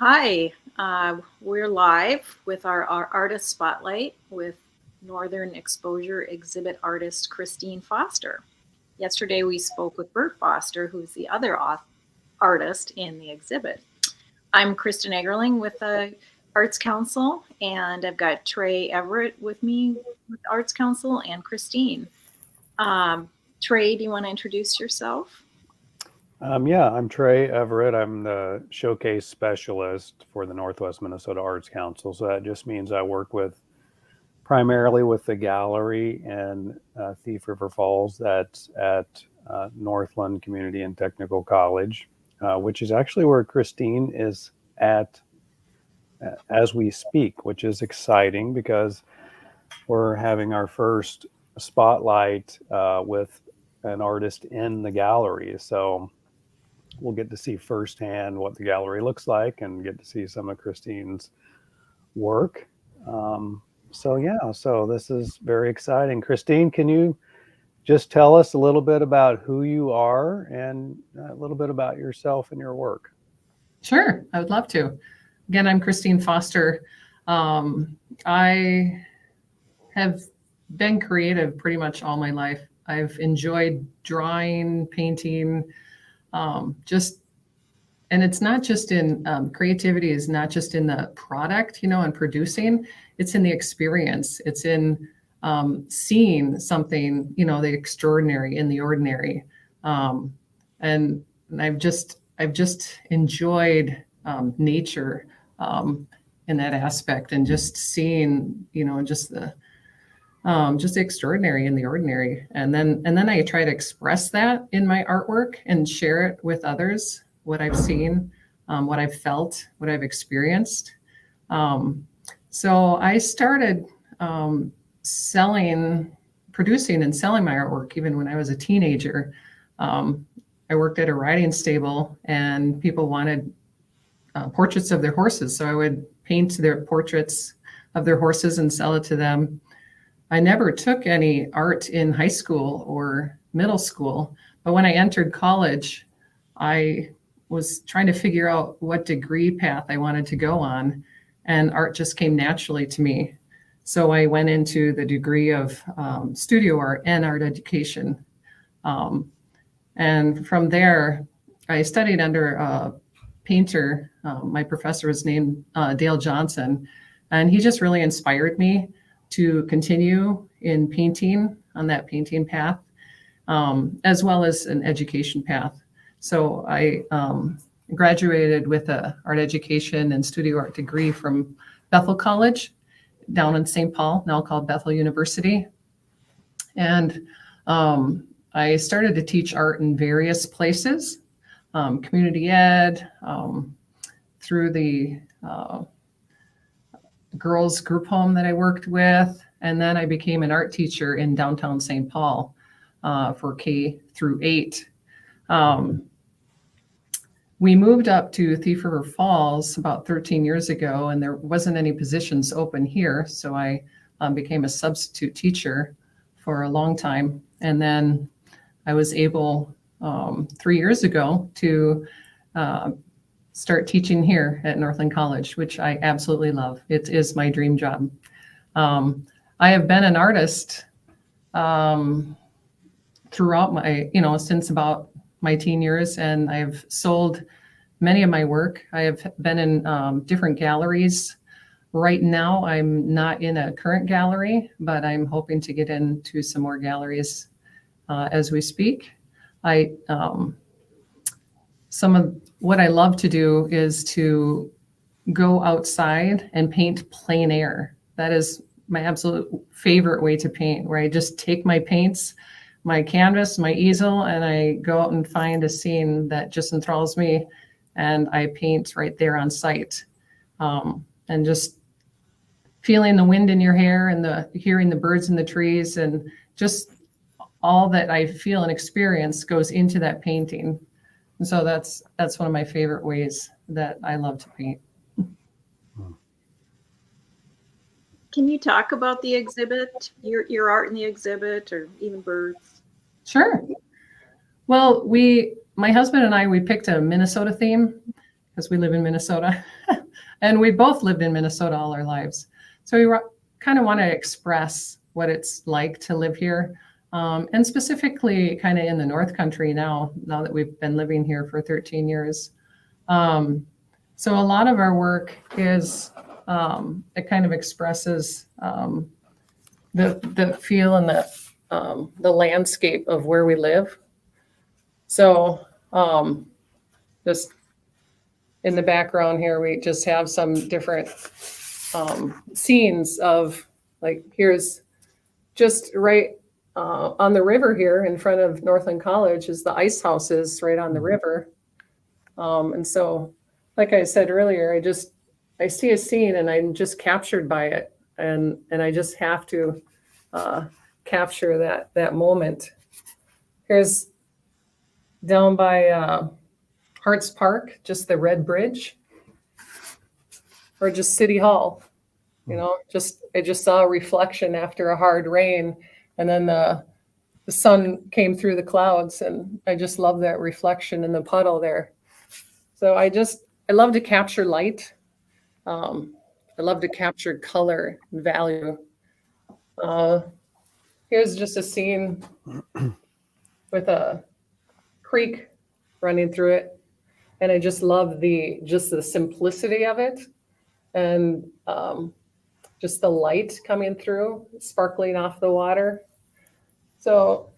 Hi, we're live with our artist spotlight with Northern Exposure exhibit artist Christine Foster. Yesterday we spoke with Bert Foster, who's the other artist in the exhibit. I'm Kristen Egerling with the Arts Council, and I've got Trey Everett with me with the Arts Council and Christine. Trey, do you want to introduce yourself? Yeah, I'm Trey Everett. I'm the showcase specialist for the Northwest Minnesota Arts Council. So that just means I work with primarily with the gallery in Thief River Falls that's at Northland Community and Technical College, which is actually where Christine is at as we speak, which is exciting because we're having our first spotlight with an artist in the gallery. So we'll get to see firsthand what the gallery looks like and get to see some of Christine's work. So this is very exciting. Christine, can you just tell us a little bit about who you are and a little bit about yourself and your work? Sure, I would love to. Again, I'm Christine Foster. I have been creative pretty much all my life. I've enjoyed drawing, painting, and it's not just in creativity is not just in the product, and producing. It's in the experience. It's in seeing something, the extraordinary in the ordinary, and I've just enjoyed nature in that aspect, and just seeing, just the extraordinary in the ordinary, and then I try to express that in my artwork and share it with others, what I've seen, what I've felt, what I've experienced. So I started producing and selling my artwork even when I was a teenager. I worked at a riding stable, and people wanted portraits of their horses, so I would paint their portraits of their horses and sell it to them. I never took any art in high school or middle school, but when I entered college, I was trying to figure out what degree path I wanted to go on, and art just came naturally to me. So I went into the degree of studio art and art education. And from there, I studied under a painter. My professor was named Dale Johnson, and he just really inspired me to continue in painting on that painting path, as well as an education path. So I graduated with an art education and studio art degree from Bethel College down in St. Paul, now called Bethel University. And I started to teach art in various places, community ed, through the girls group home that I worked with. And then I became an art teacher in downtown St. Paul for K-8. We moved up to Thief River Falls about 13 years ago, and there wasn't any positions open here. So I became a substitute teacher for a long time. And then I was able 3 years ago to start teaching here at Northland College, which I absolutely love. It is my dream job. I have been an artist throughout my, since about my teen years, and I've sold many of my work. I have been in different galleries. Right now, I'm not in a current gallery, but I'm hoping to get into some more galleries as we speak. Some of what I love to do is to go outside and paint plein air. That is my absolute favorite way to paint, where I just take my paints, my canvas, my easel, and I go out and find a scene that just enthralls me, and I paint right there on site. And just feeling the wind in your hair and hearing the birds in the trees, and just all that I feel and experience goes into that painting. And so that's one of my favorite ways that I love to paint. Can you talk about the exhibit, your art in the exhibit, or even birds? Sure. Well, my husband and I, we picked a Minnesota theme, because we live in Minnesota. And we both lived in Minnesota all our lives. So we kind of want to express what it's like to live here. And specifically kind of in the North Country now that we've been living here for 13 years. So a lot of our work is, it kind of expresses the feel and the landscape of where we live. So just in the background here, we just have some different scenes of, like, here's just right on the river here in front of Northland College is the ice houses right on the river. And so, like I said earlier, I see a scene and I'm just captured by it. And I just have to capture that moment. Here's down by Hart's Park, just the red bridge, or just City Hall. You know, I just saw a reflection after a hard rain, and then the sun came through the clouds, and I just love that reflection in the puddle there. So I love to capture light. I love to capture color and value. Here's just a scene with a creek running through it. And I just love the simplicity of it, and just the light coming through, sparkling off the water. So,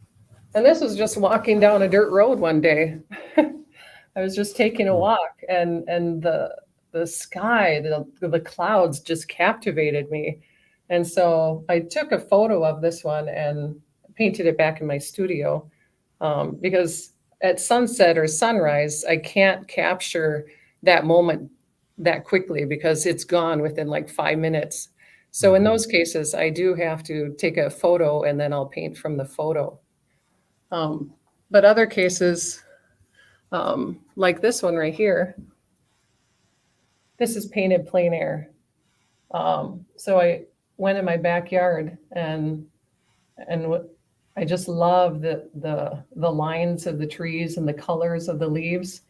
and this was just walking down a dirt road one day. I was just taking a walk, and the sky, the clouds just captivated me. And so I took a photo of this one and painted it back in my studio, because at sunset or sunrise, I can't capture that moment that quickly because it's gone within like 5 minutes. So in those cases, I do have to take a photo and then I'll paint from the photo. But other cases, like this one right here, this is painted plein air. So I went in my backyard and I just love the lines of the trees and the colors of the leaves.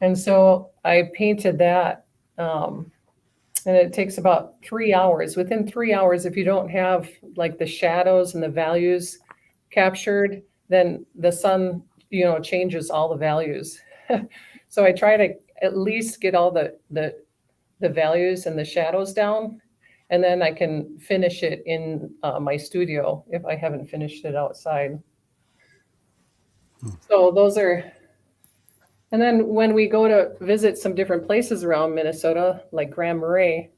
And so I painted that. And it takes about 3 hours. Within 3 hours, if you don't have like the shadows and the values captured, then the sun, changes all the values. So I try to at least get all the values and the shadows down. And then I can finish it in my studio if I haven't finished it outside. So those are, and then when we go to visit some different places around Minnesota, like Grand Marais,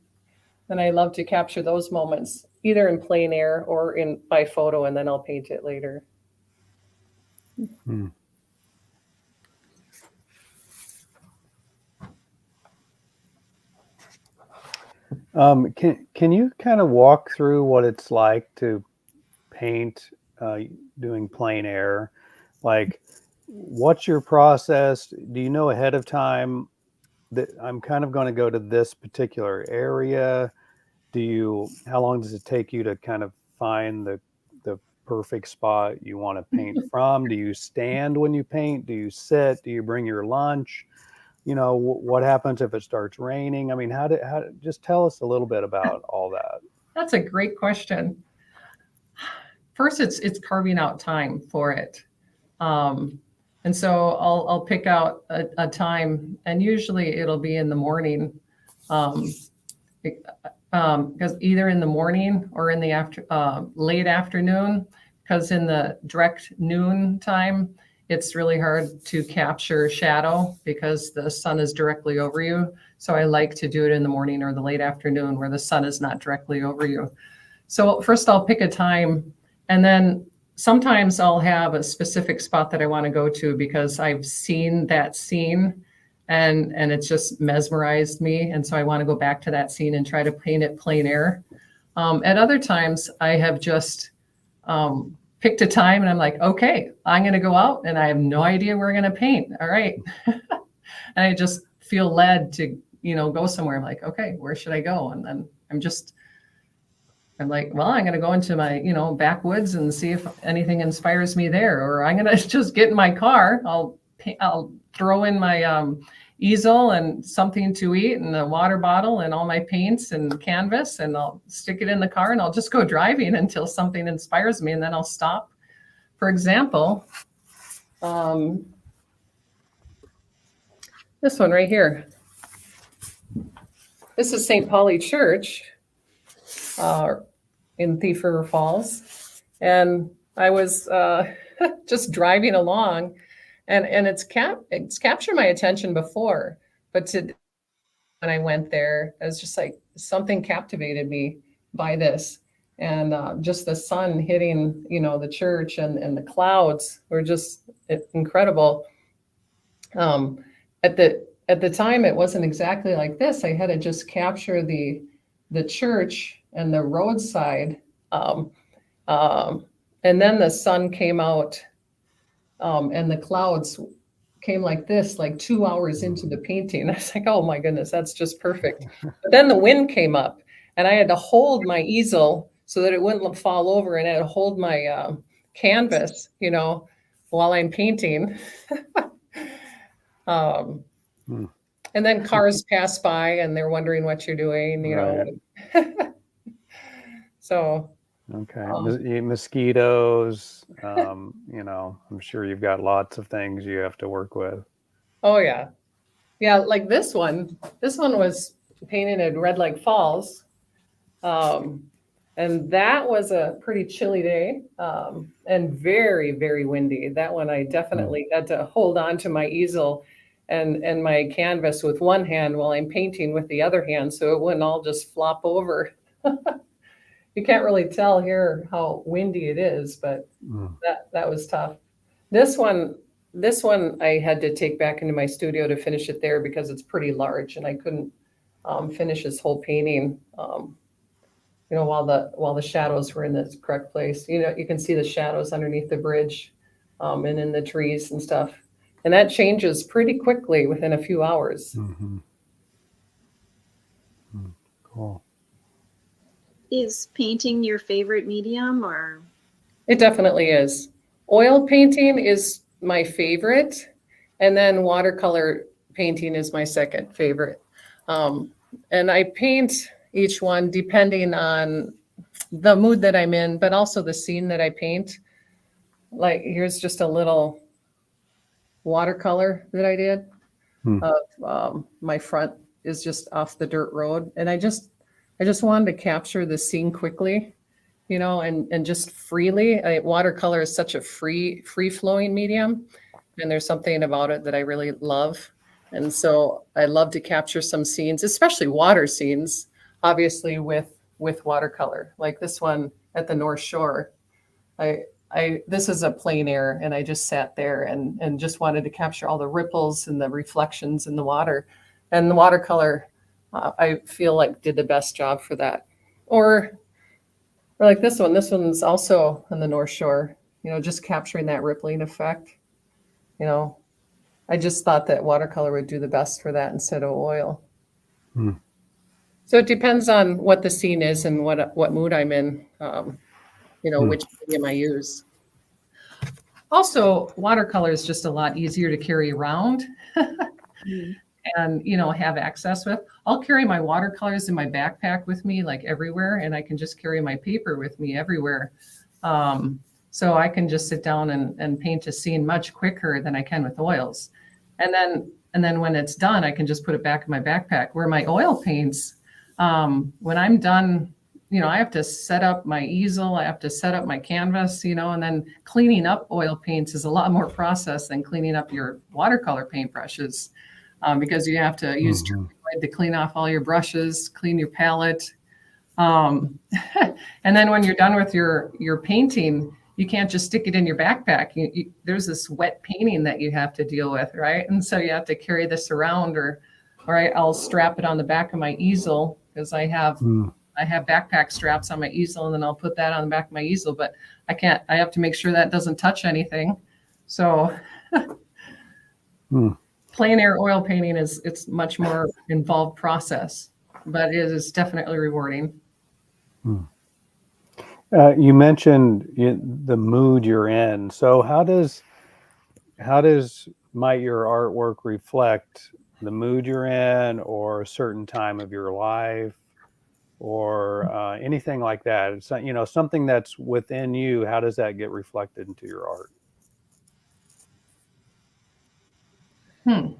then I love to capture those moments, either in plein air or by photo, and then I'll paint it later. Hmm. Can you kind of walk through what it's like to paint doing plein air? Like, what's your process? Do you know ahead of time that I'm kind of going to go to this particular area? How long does it take you to kind of find the perfect spot you want to paint from? Do you stand when you paint? Do you sit? Do you bring your lunch? What happens if it starts raining? I mean, just tell us a little bit about all that. That's a great question. First, it's carving out time for it. And so I'll pick out a time, and usually it'll be in the morning, because either in the morning or in the late afternoon, because in the direct noon time, it's really hard to capture shadow because the sun is directly over you. So I like to do it in the morning or the late afternoon where the sun is not directly over you. So first I'll pick a time, and then sometimes I'll have a specific spot that I want to go to because I've seen that scene and it's just mesmerized me. And so I want to go back to that scene and try to paint it plein air. At other times I have just picked a time and I'm like, okay, I'm going to go out and I have no idea where I'm going to paint. All right. And I just feel led to, go somewhere. I'm like, okay, where should I go? And then I'm like, well, I'm going to go into my, backwoods and see if anything inspires me there. Or I'm going to just get in my car. I'll throw in my easel and something to eat and a water bottle and all my paints and canvas, and I'll stick it in the car and I'll just go driving until something inspires me, and then I'll stop. For example, this one right here. This is St. Pauli Church in Thief River Falls. And I was just driving along, and it's captured my attention before. But when I went there, I was just like, something captivated me by this. And just the sun hitting, the church and the clouds were just incredible. At the time, it wasn't exactly like this. I had to just capture the church and the roadside. And then the sun came out, and the clouds came like this, like 2 hours into the painting. I was like, oh my goodness, that's just perfect. But then the wind came up, and I had to hold my easel so that it wouldn't fall over, and I had to hold my canvas, while I'm painting. And then cars pass by and they're wondering what you're doing, Right. So. Okay. Mosquitoes, I'm sure you've got lots of things you have to work with. Oh yeah. Yeah. Like this one was painted in Red Lake Falls. And that was a pretty chilly day, and very, very windy. That one, I definitely had to hold on to my easel and my canvas with one hand while I'm painting with the other hand, so it wouldn't all just flop over. You can't really tell here how windy it is, but that was tough. This one I had to take back into my studio to finish it there because it's pretty large, and I couldn't finish this whole painting. While the shadows were in the correct place. You can see the shadows underneath the bridge, and in the trees and stuff. And that changes pretty quickly within a few hours. Mm-hmm. Cool. Is painting your favorite medium, or? It definitely is. Oil painting is my favorite, and then watercolor painting is my second favorite. And I paint each one depending on the mood that I'm in, but also the scene that I paint. Like here's just a little watercolor that I did of my front is just off the dirt road, and I just wanted to capture the scene quickly, and just freely. Watercolor is such a free flowing medium, and there's something about it that I really love, and so I love to capture some scenes, especially water scenes, obviously with watercolor. Like this one at the North Shore, this is a plein air, and I just sat there and just wanted to capture all the ripples and the reflections in the water. And the watercolor, I feel like did the best job for that. Or like this one. This one's also on the North Shore, just capturing that rippling effect. I just thought that watercolor would do the best for that instead of oil. So it depends on what the scene is and what mood I'm in, which medium I use. Also, watercolor is just a lot easier to carry around and, have access with. I'll carry my watercolors in my backpack with me, like everywhere, and I can just carry my paper with me everywhere. So I can just sit down and paint a scene much quicker than I can with oils. And then when it's done, I can just put it back in my backpack. Where my oil paints, when I'm done, I have to set up my easel, I have to set up my canvas, and then cleaning up oil paints is a lot more process than cleaning up your watercolor paintbrushes, because you have to use to clean off all your brushes, clean your palette. And then when you're done with your painting, you can't just stick it in your backpack. There's this wet painting that you have to deal with, right? And so you have to carry this around, or I'll strap it on the back of my easel, because I have backpack straps on my easel, and then I'll put that on the back of my easel, but I have to make sure that doesn't touch anything. So plein air oil painting it's much more involved process, but it is definitely rewarding. You mentioned the mood you're in. So how might your artwork reflect the mood you're in, or a certain time of your life, or anything like that? It's not, something that's within you. How does that get reflected into your art?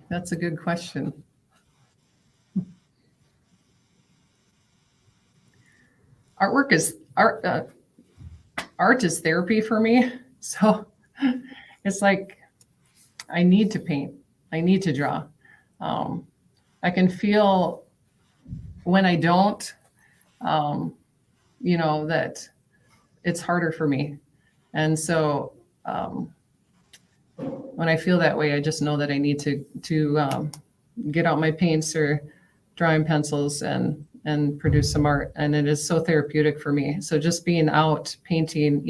That's a good question. Art is therapy for me. So it's like I need to paint. I need to draw. I can feel when I don't, that it's harder for me. And so when I feel that way, I just know that I need to get out my paints or drawing pencils and produce some art. And it is so therapeutic for me. So just being out painting,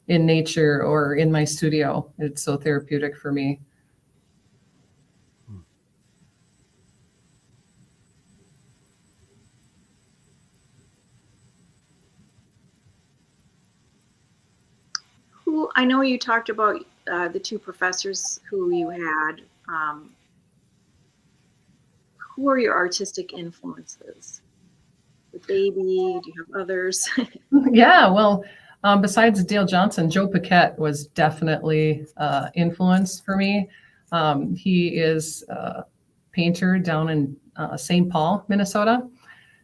in nature or in my studio, it's so therapeutic for me. I know you talked about the two professors who you had. Who are your artistic influences? The baby? Do you have others? Yeah, well, besides Dale Johnson, Joe Paquette was definitely influence for me. He is a painter down in St. Paul, Minnesota.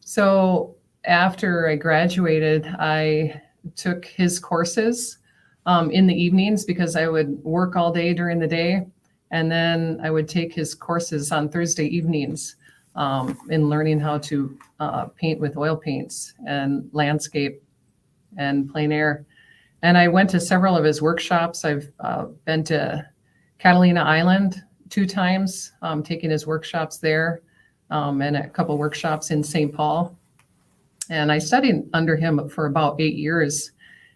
So after I graduated, I took his courses in the evenings because I would work all day during the day. And then I would take his courses on Thursday evenings in learning how to paint with oil paints and landscape and plein air. And I went to several of his workshops. I've been to Catalina Island 2 times, taking his workshops there, and a couple workshops in St. Paul. And I studied under him for about 8 years.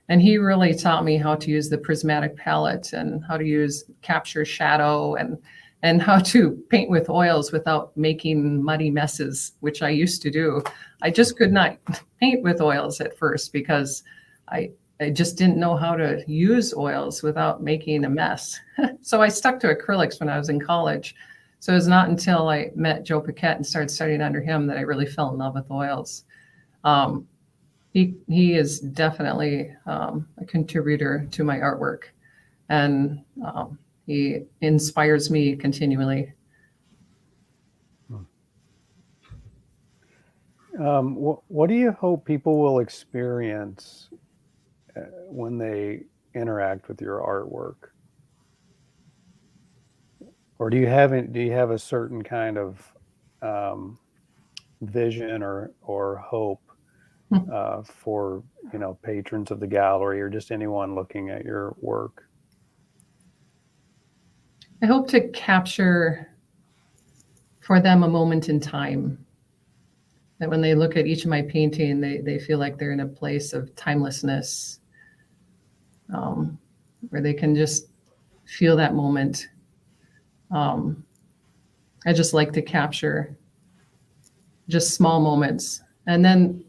And he really taught me how to use the prismatic palette and how to capture shadow and how to paint with oils without making muddy messes, which I used to do. I just could not paint with oils at first because I just didn't know how to use oils without making a mess. So I stuck to acrylics when I was in college. So it was not until I met Joe Paquette and started studying under him that I really fell in love with oils. He is definitely a contributor to my artwork, and he inspires me continually. What do you hope people will experience when they interact with your artwork? Or do you have a certain kind of vision or hope for patrons of the gallery or just anyone looking at your work? I hope to capture for them a moment in time that when they look at each of my painting, they feel like they're in a place of timelessness, where they can just feel that moment. I just like to capture just small moments. And then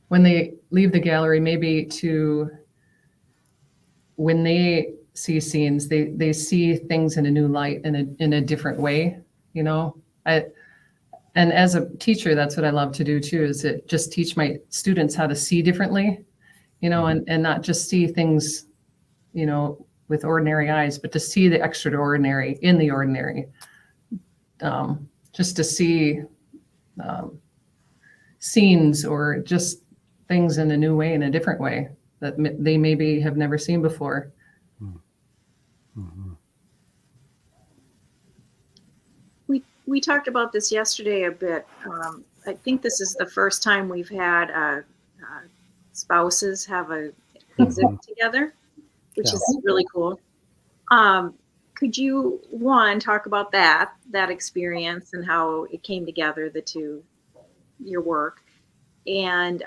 when they leave the gallery, maybe when they see scenes, they see things in a new light, in a different way, and as a teacher, that's what I love to do too, is to just teach my students how to see differently, and not just see things, with ordinary eyes, but to see the extraordinary in the ordinary. Just to see scenes or just things in a new way, in a different way that they maybe have never seen before. Mm-hmm. We talked about this yesterday a bit. I think this is the first time we've had spouses have a exhibit together, which is really cool. Could you, talk about that experience and how it came together, your work? And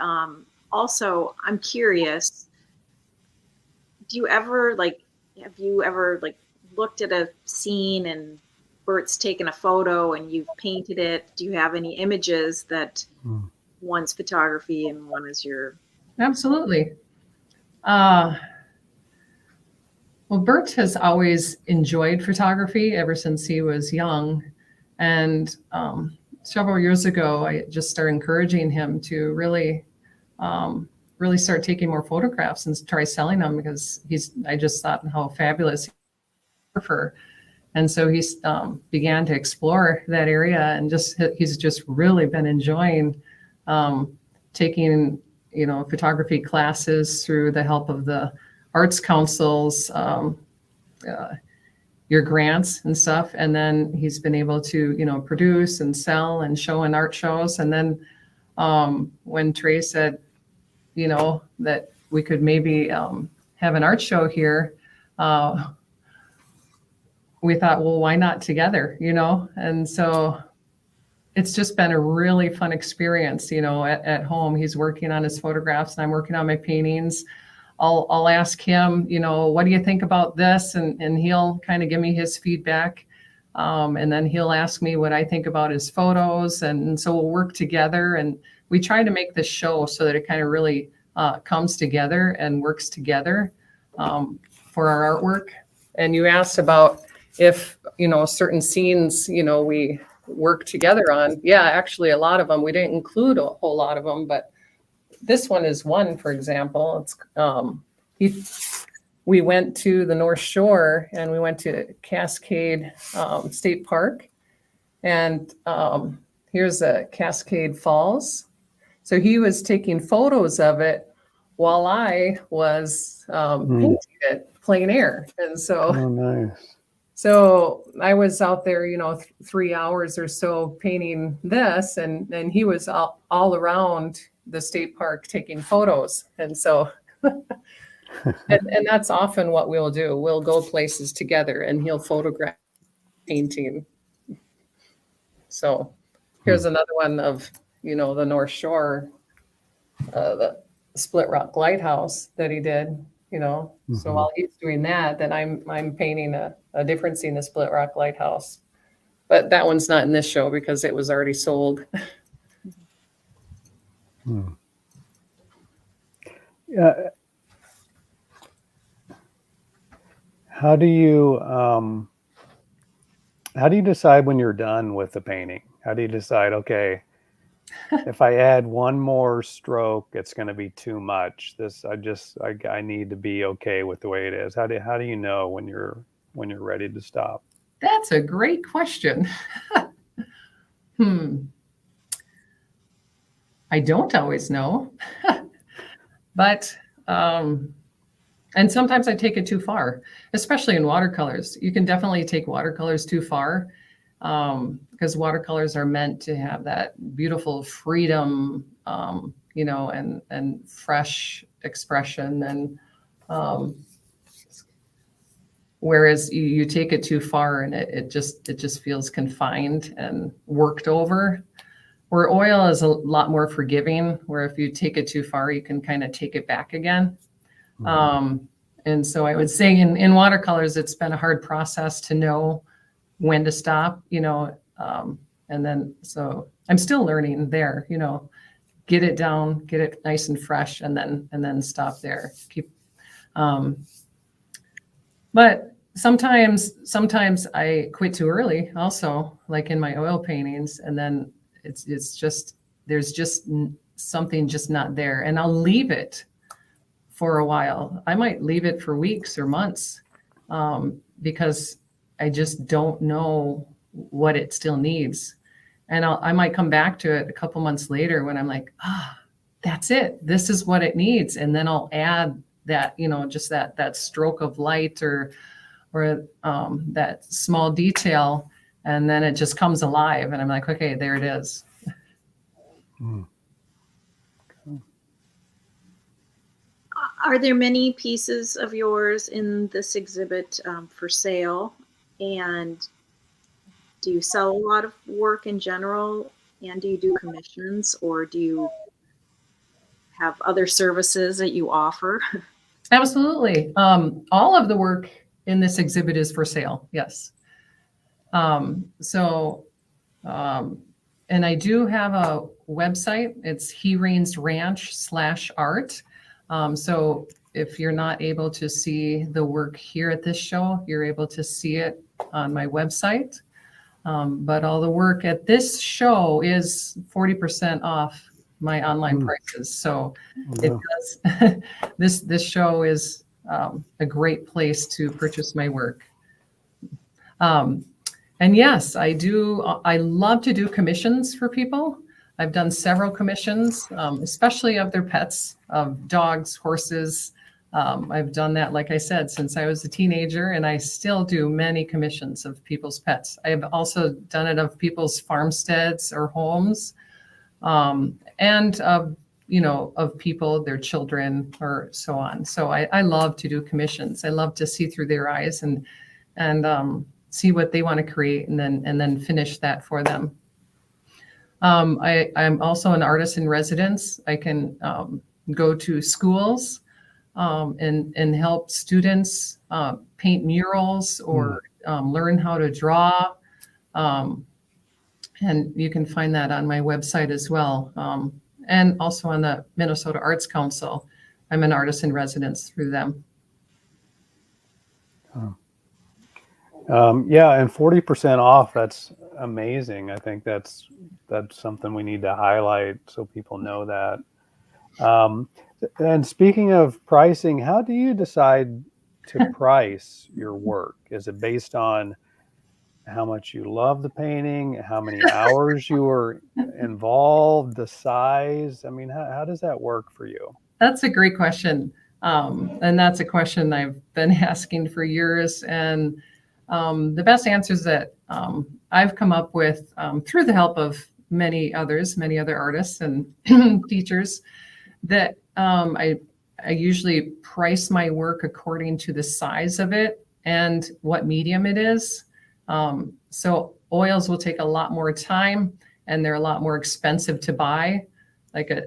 also, I'm curious, have you ever looked at a scene and Bert's taken a photo and you've painted it? Do you have any images that one's photography and one is your? Absolutely. Well, Bert has always enjoyed photography ever since he was young. And several years ago, I just started encouraging him to really, really start taking more photographs and try selling them, because I just thought how fabulous he was. And so he began to explore that area, and he's just really been enjoying taking, photography classes through the help of the arts councils, your grants and stuff. And then he's been able to, produce and sell and show in art shows. And then when Trey said, that we could maybe have an art show here, we thought, well, why not together, And so it's just been a really fun experience, at home. He's working on his photographs and I'm working on my paintings. I'll ask him, what do you think about this? And he'll kind of give me his feedback. And then he'll ask me what I think about his photos. And so we'll work together, and we try to make this show so that it kind of really comes together and works together for our artwork. And you asked about if, certain scenes, we work together on. Yeah, actually a lot of them. We didn't include a whole lot of them, but this one is one, for example. It's we went to the North Shore, and we went to Cascade State Park, and here's a Cascade Falls. So he was taking photos of it while I was painting it plein air. And so, oh, nice. So I was out there, 3 hours or so painting this, and he was all around the state park taking photos. And so, and that's often what we'll do. We'll go places together, and he'll photograph painting. So here's another one of, the North Shore, the Split Rock Lighthouse that he did, So while he's doing that, then I'm painting a different scene, the Split Rock Lighthouse. But that one's not in this show because it was already sold. Yeah. How do you decide when you're done with the painting? How do you decide, okay, if I add one more stroke, it's going to be too much. I need to be okay with the way it is. How do you know when you're ready to stop? That's a great question. I don't always know, but and sometimes I take it too far, especially in watercolors. You can definitely take watercolors too far, because watercolors are meant to have that beautiful freedom, and fresh expression. And whereas you take it too far, and it just feels confined and worked over. Where oil is a lot more forgiving, where if you take it too far, you can kind of take it back again. And so I would say in watercolors, it's been a hard process to know when to stop, and then, so I'm still learning there, get it down, get it nice and fresh, and then stop there. But sometimes I quit too early also, like in my oil paintings, and then it's just, there's just something just not there, and I'll leave it for a while. I might leave it for weeks or months, because I just don't know what it still needs. And I might come back to it a couple months later when I'm like, that's it. This is what it needs. And then I'll add that, just that stroke of light or that small detail. And then it just comes alive. And I'm like, okay, there it is. Are there many pieces of yours in this exhibit for sale? And do you sell a lot of work in general? And do you do commissions, or do you have other services that you offer? Absolutely. All of the work in this exhibit is for sale. Yes. And I do have a website. It's HeRainsRanch/art. So if you're not able to see the work here at this show, you're able to see it on my website. But all the work at this show is 40% off my online prices. So it does, this show is a great place to purchase my work. And yes, I do. I love to do commissions for people. I've done several commissions, especially of their pets, of dogs, horses. I've done that, like I said, since I was a teenager, and I still do many commissions of people's pets. I have also done it of people's farmsteads or homes, and of, of people, their children, or so on. So I love to do commissions. I love to see through their eyes and see what they want to create, and then finish that for them. I'm also an artist in residence. I can go to schools and help students paint murals or learn how to draw. And you can find that on my website as well. And also on the Minnesota Arts Council. I'm an artist in residence through them. Yeah, and 40% off, that's amazing. I think that's something we need to highlight so people know that. And speaking of pricing, how do you decide to price your work? Is it based on how much you love the painting, how many hours you were involved, the size? I mean, how does that work for you? That's a great question. And that's a question I've been asking for years. And the best answers that I've come up with through the help of many other artists and teachers, that I usually price my work according to the size of it and what medium it is. So oils will take a lot more time, and they're a lot more expensive to buy. Like a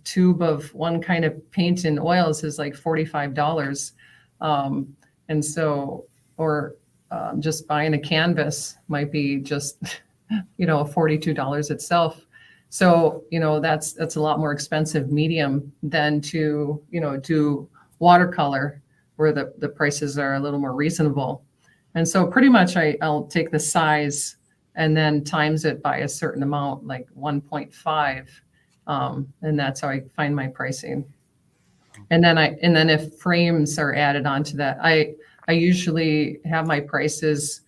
tube of one kind of paint in oils is like $45. And so, or just buying a canvas might be just, $42 itself. So, that's a lot more expensive medium than to, do watercolor, where the prices are a little more reasonable. And so pretty much I'll take the size and then times it by a certain amount, like 1.5. And that's how I find my pricing. And then if frames are added onto that, I usually have my prices,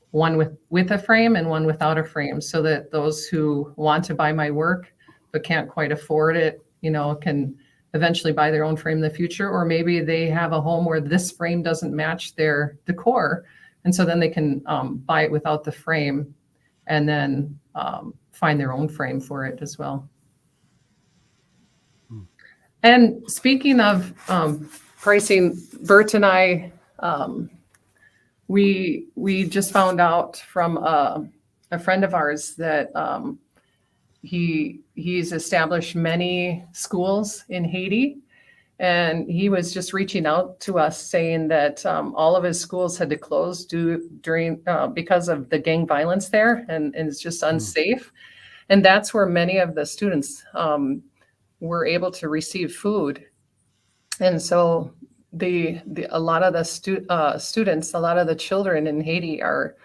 one with a frame and one without a frame, so that those who want to buy my work but can't quite afford it, can eventually buy their own frame in the future. Or maybe they have a home where this frame doesn't match their decor, and so then they can buy it without the frame, and then find their own frame for it as well. And speaking of pricing, Bert and I, we just found out from a friend of ours that he's established many schools in Haiti, and he was just reaching out to us saying that all of his schools had to close because of the gang violence there, and it's just unsafe. And that's where many of the students were able to receive food. And so a lot of the students, a lot of the children in Haiti are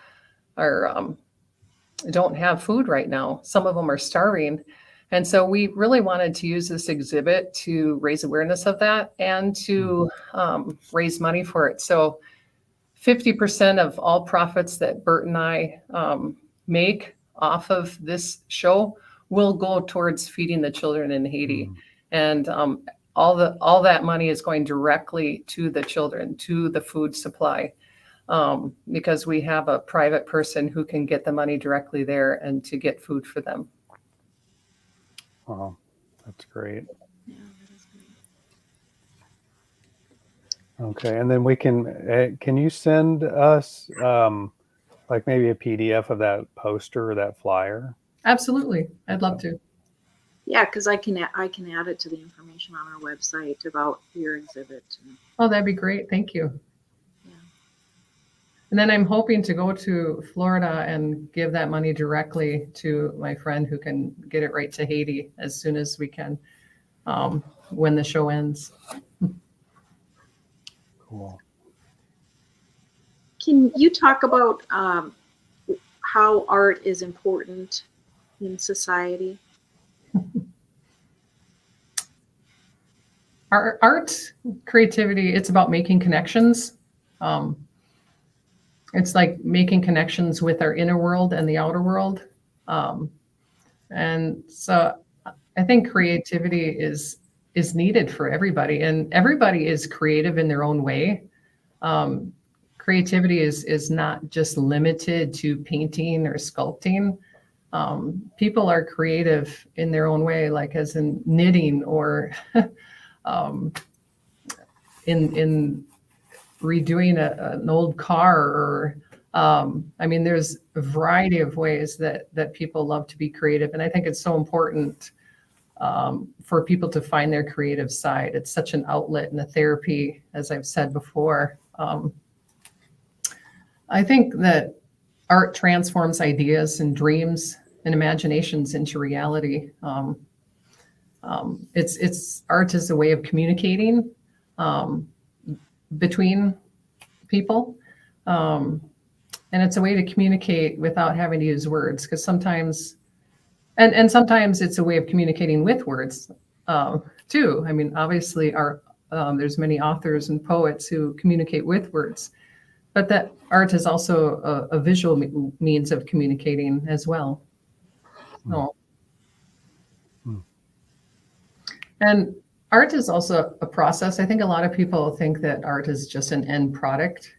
don't have food right now. Some of them are starving. And so we really wanted to use this exhibit to raise awareness of that and to raise money for it. So 50% of all profits that Bert and I make off of this show will go towards feeding the children in Haiti. And all that money is going directly to the children, to the food supply, because we have a private person who can get the money directly there and to get food for them. Wow, that's great. Yeah, that is great. Okay, and then we can you send us like maybe a PDF of that poster or that flyer? Absolutely, I'd love to. Yeah, because I can add it to the information on our website about your exhibit. Oh, that'd be great. Thank you. Yeah. And then I'm hoping to go to Florida and give that money directly to my friend who can get it right to Haiti as soon as we can, when the show ends. Cool. Can you talk about how art is important in society? Art, creativity, it's about making connections. Um, it's like making connections with our inner world and the outer world. Um, and so I think creativity is needed for everybody, and everybody is creative in their own way. Um, Creativity is not just limited to painting or sculpting. People are creative in their own way, like as in knitting or um, in redoing an old car, or I mean, there's a variety of ways that people love to be creative, and I think it's so important for people to find their creative side. It's such an outlet and a therapy, as I've said before. I think that art transforms ideas and dreams and imaginations into reality. It's art is a way of communicating between people, and it's a way to communicate without having to use words. Because sometimes, and sometimes it's a way of communicating with words too. I mean, obviously, there's many authors and poets who communicate with words, but that art is also a visual means of communicating as well. Oh. And art is also a process. I think a lot of people think that art is just an end product.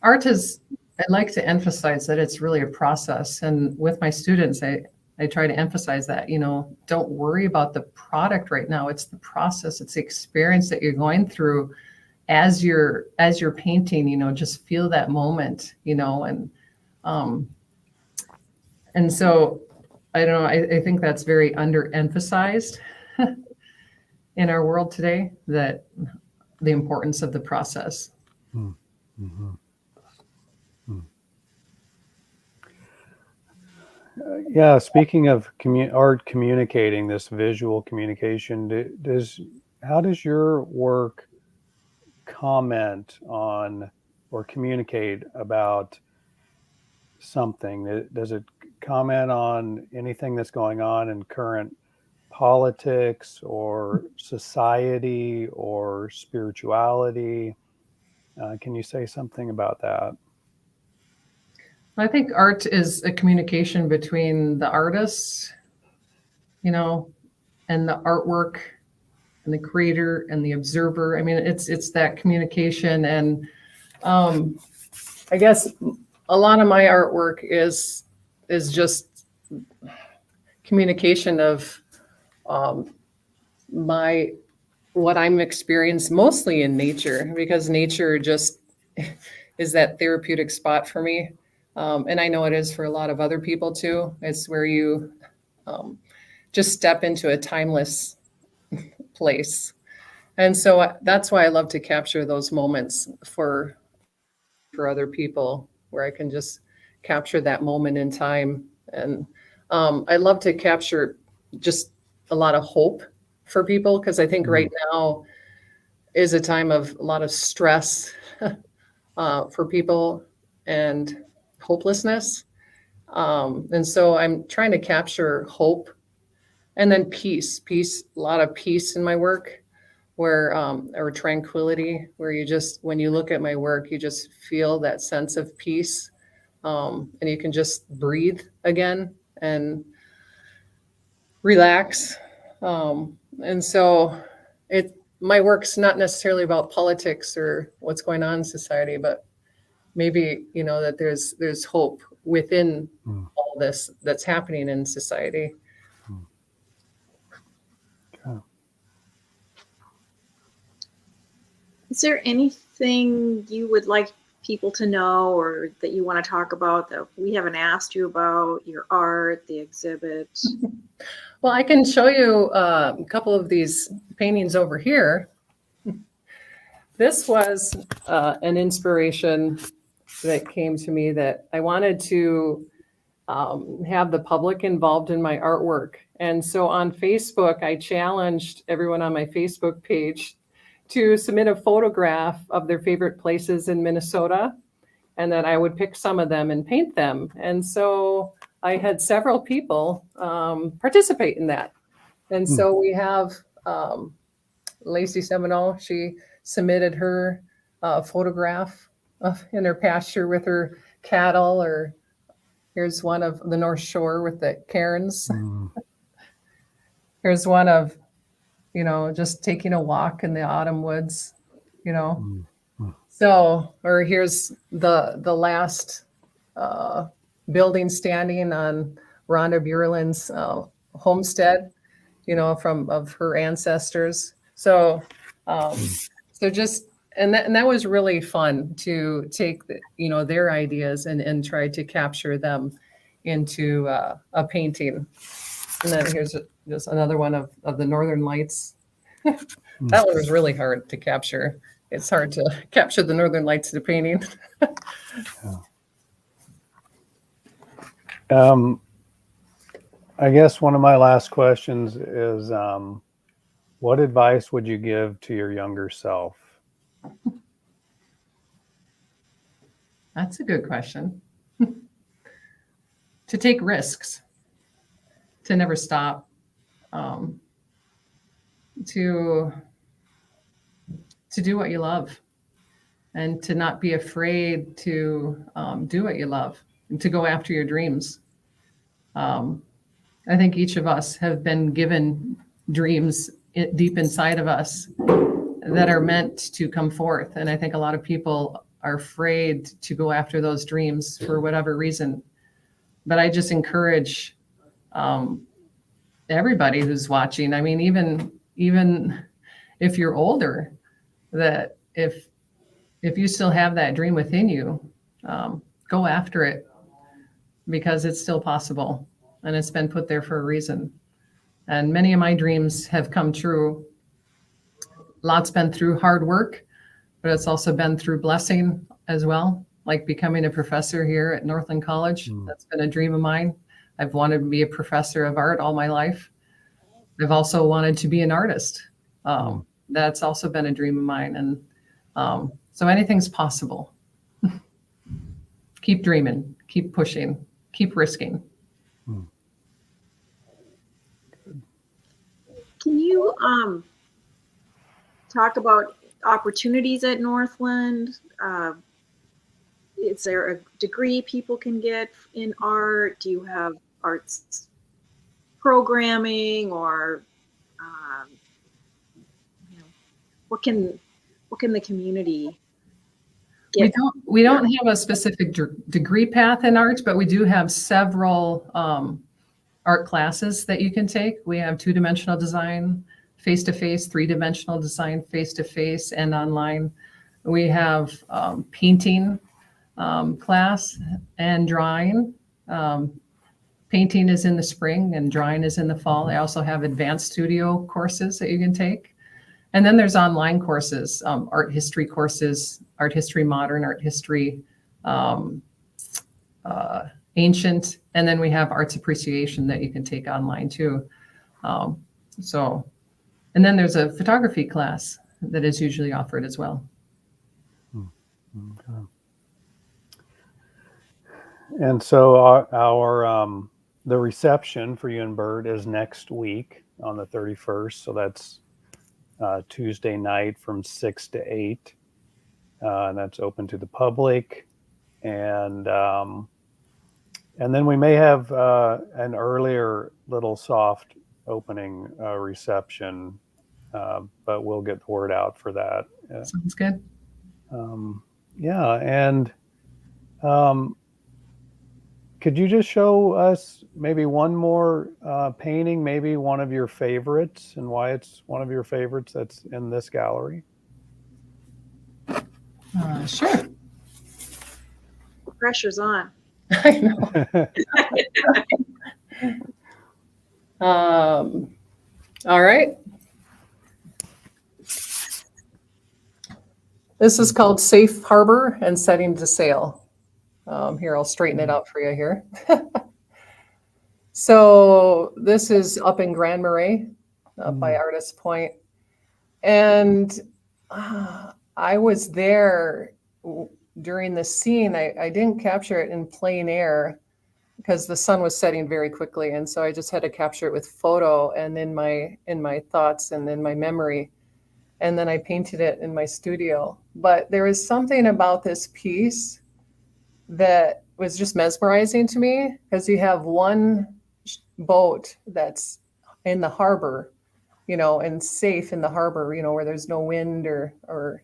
Art is, I like to emphasize that it's really a process. And with my students, I try to emphasize that, don't worry about the product right now. It's the process, it's the experience that you're going through as you're painting, just feel that moment, and so I don't know, I think that's very underemphasized in our world today, that the importance of the process. Mm-hmm. Yeah, speaking of art communicating, this visual communication, how does your work comment on or communicate about something? Does it comment on anything that's going on in current politics or society or spirituality? Can you say something about that? I think art is a communication between the artist, and the artwork, and the creator and the observer. I mean, it's that communication. And I guess a lot of my artwork is just communication of what I'm experiencing mostly in nature, because nature just is that therapeutic spot for me. And I know it is for a lot of other people too. It's where you just step into a timeless place. And so that's why I love to capture those moments for other people, where I can just capture that moment in time. And I love to capture just a lot of hope for people, because I think right now is a time of a lot of stress for people and hopelessness. And so I'm trying to capture hope, and then peace, a lot of peace in my work, where, or tranquility, where when you look at my work, you just feel that sense of peace. And you can just breathe again and relax. And so my work's not necessarily about politics or what's going on in society, but maybe, that there's hope within all this that's happening in society. Okay. Is there anything you would like people to know, or that you want to talk about that we haven't asked you about, your art, the exhibit? Well, I can show you a couple of these paintings over here. This was an inspiration that came to me, that I wanted to have the public involved in my artwork. And so on Facebook, I challenged everyone on my Facebook page to submit a photograph of their favorite places in Minnesota. and then I would pick some of them and paint them. And so I had several people participate in that. And so we have Lacey Seminole. She submitted her photograph in her pasture with her cattle, or here's one of the North Shore with the cairns. Here's one of, just taking a walk in the autumn woods, So, or here's the last building standing on Rhonda Buerlin's homestead, of her ancestors. So, and that was really fun to take their ideas and try to capture them into a painting. And then here's just another one of the Northern Lights. That one was really hard to capture. It's hard to capture the Northern Lights in a painting. I guess one of my last questions is, what advice would you give to your younger self? That's a good question. To take risks, to never stop, to do what you love, and to not be afraid to do what you love and to go after your dreams. I think each of us have been given dreams deep inside of us that are meant to come forth. And I think a lot of people are afraid to go after those dreams for whatever reason. But I just encourage everybody who's watching. I mean, even if you're older, that if you still have that dream within you, go after it, because it's still possible and it's been put there for a reason. And many of my dreams have come true. Lots been through hard work, but it's also been through blessing as well, like becoming a professor here at Northland College. That's been a dream of mine. I've wanted to be a professor of art all my life. I've also wanted to be an artist. That's also been a dream of mine. And so anything's possible. Keep dreaming, keep pushing, keep risking. Can you talk about opportunities at Northland? Is there a degree people can get in art? Do you have arts programming, or what can the community get? We don't have a specific degree path in art, but we do have several art classes that you can take. We have 2-dimensional design, face-to-face, 3-dimensional design, face-to-face and online. We have painting class and drawing. Painting is in the spring and drawing is in the fall. I also have advanced studio courses that you can take. And then there's online courses, art history courses, art history modern, art history ancient, and then we have arts appreciation that you can take online too. And then there's a photography class that is usually offered as well. Okay. And so our the reception for you and Bert is next week on the 31st. So that's Tuesday night from 6 to 8. And that's open to the public. And then we may have an earlier little soft opening reception, but we'll get the word out for that. Sounds good. Yeah, and could you just show us maybe one more painting, maybe one of your favorites, and why it's one of your favorites that's in this gallery? Sure. Pressure's on. I know. All right. This is called Safe Harbor and Setting to Sail. Here, I'll straighten it out for you here. So this is up in Grand Marais, up by Artist Point. And I was there during the scene, I didn't capture it in plein air because the sun was setting very quickly. And so I just had to capture it with photo and in my thoughts and in my memory. And then I painted it in my studio. But there was something about this piece that was just mesmerizing to me, because you have one boat that's in the harbor, and safe in the harbor, where there's no wind or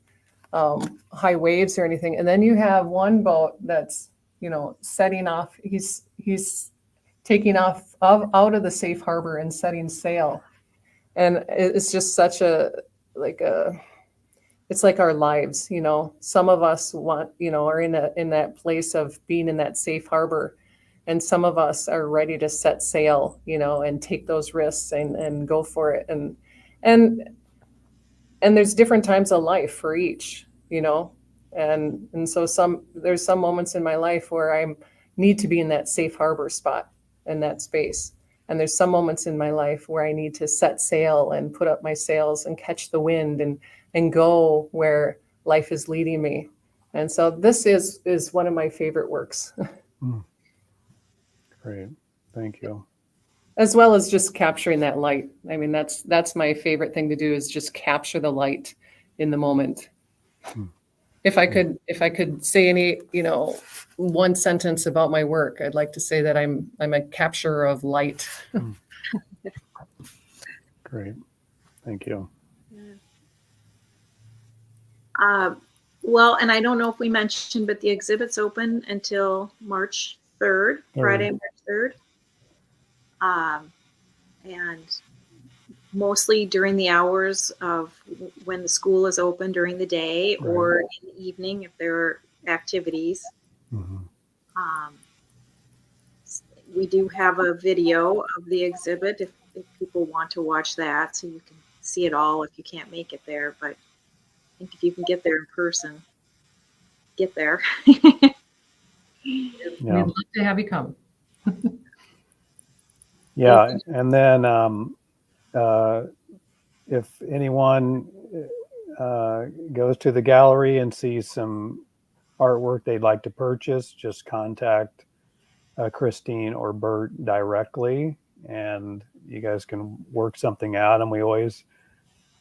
high waves or anything. And then you have one boat that's, setting off. He's taking off out of the safe harbor and setting sail. And it's just such it's like our lives, some of us are in that place of being in that safe harbor. And some of us are ready to set sail, and take those risks and go for it. And there's different times of life for each, and so there's some moments in my life where I need to be in that safe harbor spot in that space. And there's some moments in my life where I need to set sail and put up my sails and catch the wind and go where life is leading me. And so this is one of my favorite works. Great. Thank you. As well as just capturing that light. I mean, that's my favorite thing to do, is just capture the light in the moment. If I could say any, one sentence about my work, I'd like to say that I'm a capturer of light. Great. Thank you. Well, and I don't know if we mentioned, but the exhibit's open until March 3rd, Friday, March 3rd. And mostly during the hours of when the school is open during the day, or in the evening if there are activities. We do have a video of the exhibit if people want to watch that, so you can see it all if you can't make it there. But I think if you can get there in person, get there. We'd love to have you come. Yeah, and then if anyone goes to the gallery and sees some artwork they'd like to purchase, just contact Christine or Bert directly, and you guys can work something out. And we always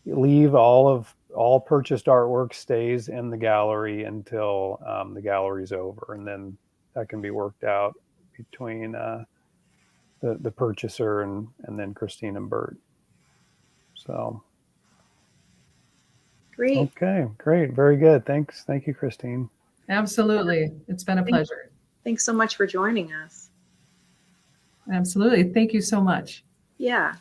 leave all purchased artwork stays in the gallery until the gallery's over, and then that can be worked out between the purchaser and then Christine and Bert. So Great. Okay, great. Very good. Thanks. Thank you, Christine. Absolutely. It's been a pleasure. Thanks so much for joining us. Absolutely. Thank you so much. Yeah.